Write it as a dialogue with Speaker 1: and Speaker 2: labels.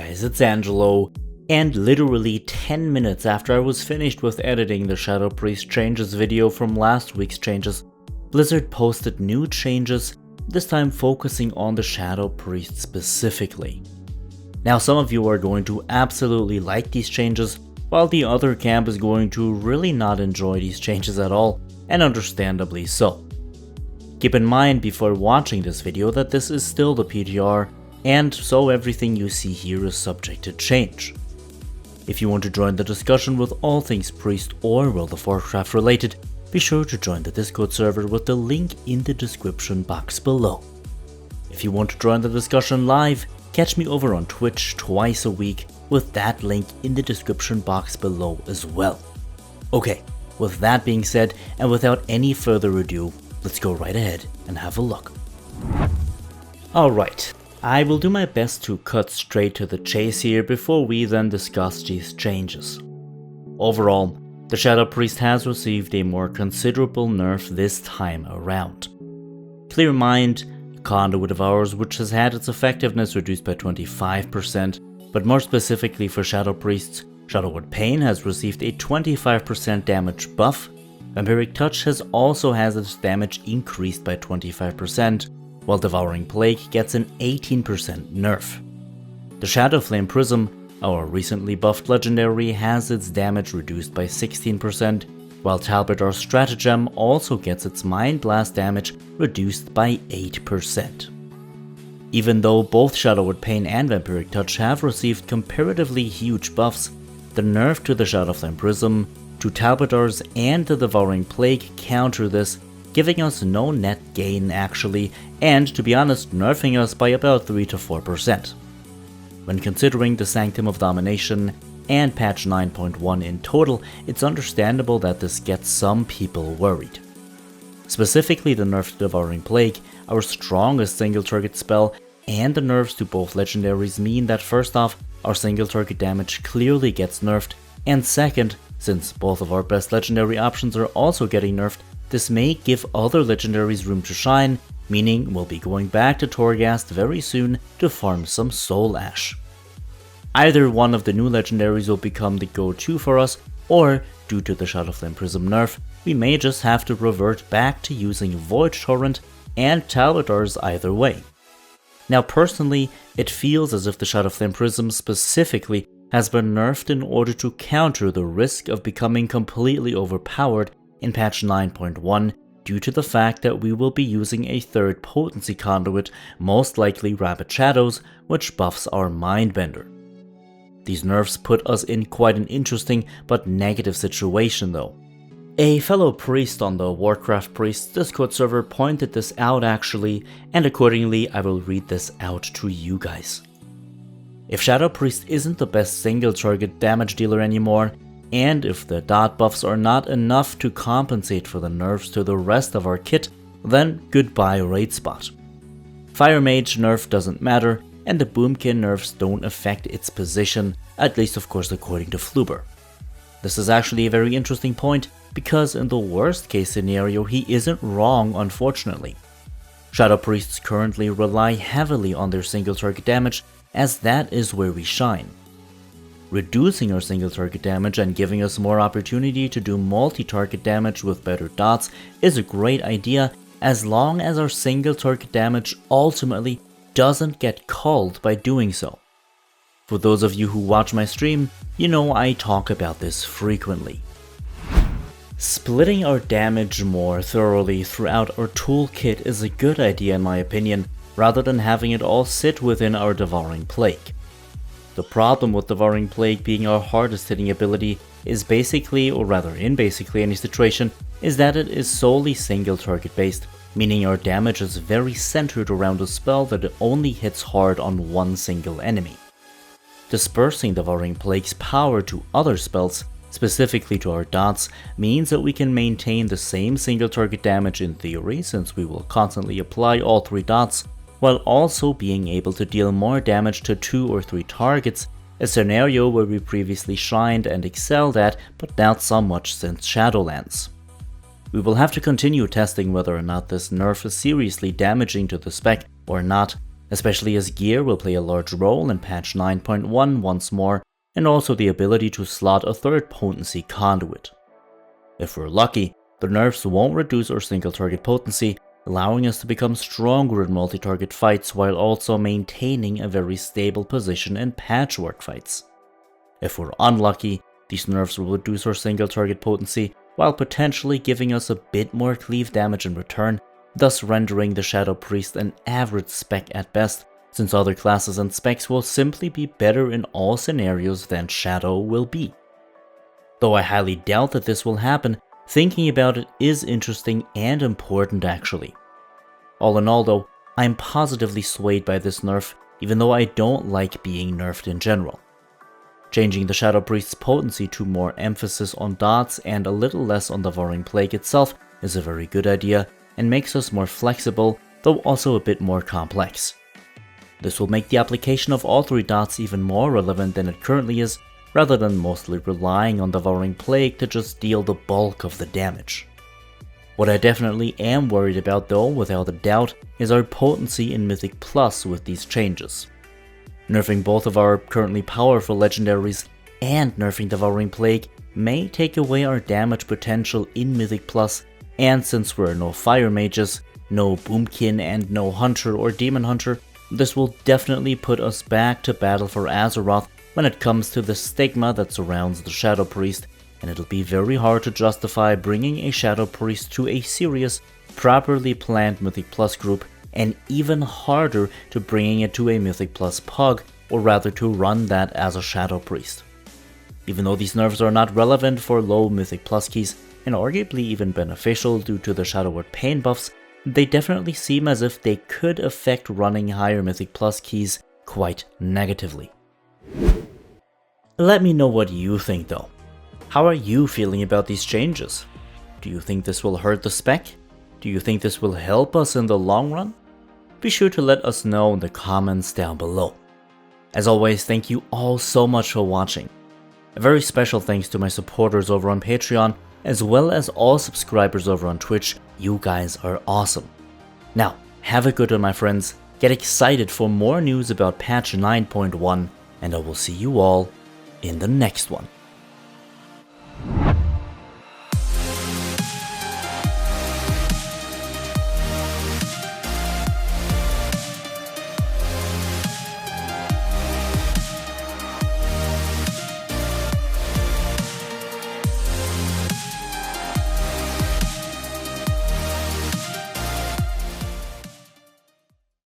Speaker 1: guys, it's Angelo, and literally 10 minutes after I was finished with editing the Shadow Priest changes video from last week's changes, Blizzard posted new changes, this time focusing on the Shadow Priest specifically. Now some of you are going to absolutely like these changes, while the other camp is going to really not enjoy these changes at all, and understandably so. Keep in mind before watching this video that this is still the PTR, and so everything you see here is subject to change. If you want to join the discussion with all things Priest or World of Warcraft related, be sure to join the Discord server with the link in the description box below. If you want to join the discussion live, catch me over on Twitch twice a week with that link in the description box below as well. Okay, with that being said, and without any further ado, let's go right ahead and have a look. Alright. I will do my best to cut straight to the chase here before we then discuss these changes. Overall, the Shadow Priest has received a more considerable nerf this time around. Clear Mind, a conduit of ours which has had its effectiveness reduced by 25%, but more specifically for Shadow Priests, Shadowward Pain has received a 25% damage buff, Vampiric Touch has also had its damage increased by 25%, while Devouring Plague gets an 18% nerf. The Shadowflame Prism, our recently buffed legendary, has its damage reduced by 16%, while Talbot's Stratagem also gets its Mind Blast damage reduced by 8%. Even though both Shadowward Pain and Vampiric Touch have received comparatively huge buffs, the nerf to the Shadowflame Prism, to Talbot's, and the Devouring Plague counter this, giving us no net gain actually, and to be honest, nerfing us by about 3 to 4%. When considering the Sanctum of Domination and patch 9.1 in total, it's understandable that this gets some people worried. Specifically the nerf to Devouring Plague, our strongest single target spell, and the nerfs to both legendaries mean that first off, our single target damage clearly gets nerfed, and second, since both of our best legendary options are also getting nerfed, this may give other legendaries room to shine, meaning we'll be going back to Torghast very soon to farm some Soul Ash. Either one of the new legendaries will become the go-to for us, or, due to the Shadowflame Prism nerf, we may just have to revert back to using Void Torrent and Talbot's either way. Now personally, it feels as if the Shadowflame Prism specifically has been nerfed in order to counter the risk of becoming completely overpowered in patch 9.1 due to the fact that we will be using a third potency conduit, most likely Rabid Shadows, which buffs our Mindbender. These nerfs put us in quite an interesting but negative situation though. A fellow priest on the Warcraft Priests Discord server pointed this out actually, and accordingly I will read this out to you guys. If Shadow Priest isn't the best single target damage dealer anymore, and if the dot buffs are not enough to compensate for the nerfs to the rest of our kit, then goodbye raid spot. Fire Mage nerf doesn't matter, and the Boomkin nerfs don't affect its position, at least of course according to Fluber. This is actually a very interesting point, because in the worst case scenario he isn't wrong unfortunately. Shadow Priests currently rely heavily on their single target damage, as that is where we shine. Reducing our single target damage and giving us more opportunity to do multi-target damage with better dots is a great idea, as long as our single target damage ultimately doesn't get culled by doing so. For those of you who watch my stream, you know I talk about this frequently. Splitting our damage more thoroughly throughout our toolkit is a good idea in my opinion, rather than having it all sit within our Devouring Plague. The problem with Devouring Plague being our hardest hitting ability is basically, or rather in basically any situation, is that it is solely single target based, meaning our damage is very centered around a spell that only hits hard on one single enemy. Dispersing Devouring Plague's power to other spells, specifically to our dots, means that we can maintain the same single target damage in theory, since we will constantly apply all 3 dots, while also being able to deal more damage to 2 or 3 targets, a scenario where we previously shined and excelled at, but not so much since Shadowlands. We will have to continue testing whether or not this nerf is seriously damaging to the spec or not, especially as gear will play a large role in patch 9.1 once more, and also the ability to slot a third potency conduit. If we're lucky, the nerfs won't reduce our single target potency, allowing us to become stronger in multi-target fights while also maintaining a very stable position in patchwork fights. If we're unlucky, these nerfs will reduce our single target potency while potentially giving us a bit more cleave damage in return, thus rendering the Shadow Priest an average spec at best, since other classes and specs will simply be better in all scenarios than Shadow will be. Though I highly doubt that this will happen, thinking about it is interesting and important actually. All in all though, I'm positively swayed by this nerf, even though I don't like being nerfed in general. Changing the Shadow Priest's potency to more emphasis on dots and a little less on Devouring Plague itself is a very good idea and makes us more flexible, though also a bit more complex. This will make the application of all three dots even more relevant than it currently is, rather than mostly relying on Devouring Plague to just deal the bulk of the damage. What I definitely am worried about though, without a doubt, is our potency in Mythic Plus with these changes. Nerfing both of our currently powerful legendaries and nerfing Devouring Plague may take away our damage potential in Mythic Plus, and since we're no fire mages, no boomkin and no hunter or demon hunter, this will definitely put us back to battle for Azeroth when it comes to the stigma that surrounds the Shadow Priest, and it'll be very hard to justify bringing a Shadow Priest to a serious, properly planned Mythic Plus group, and even harder to bringing it to a Mythic Plus pug, or rather to run that as a Shadow Priest. Even though these nerfs are not relevant for low Mythic Plus keys, and arguably even beneficial due to the Shadow Word Pain buffs, they definitely seem as if they could affect running higher Mythic Plus keys quite negatively. Let me know what you think though. How are you feeling about these changes? Do you think this will hurt the spec? Do you think this will help us in the long run? Be sure to let us know in the comments down below. As always, thank you all so much for watching. A very special thanks to my supporters over on Patreon, as well as all subscribers over on Twitch. You guys are awesome. Now, have a good one my friends, get excited for more news about patch 9.1, and I will see you all in the next one.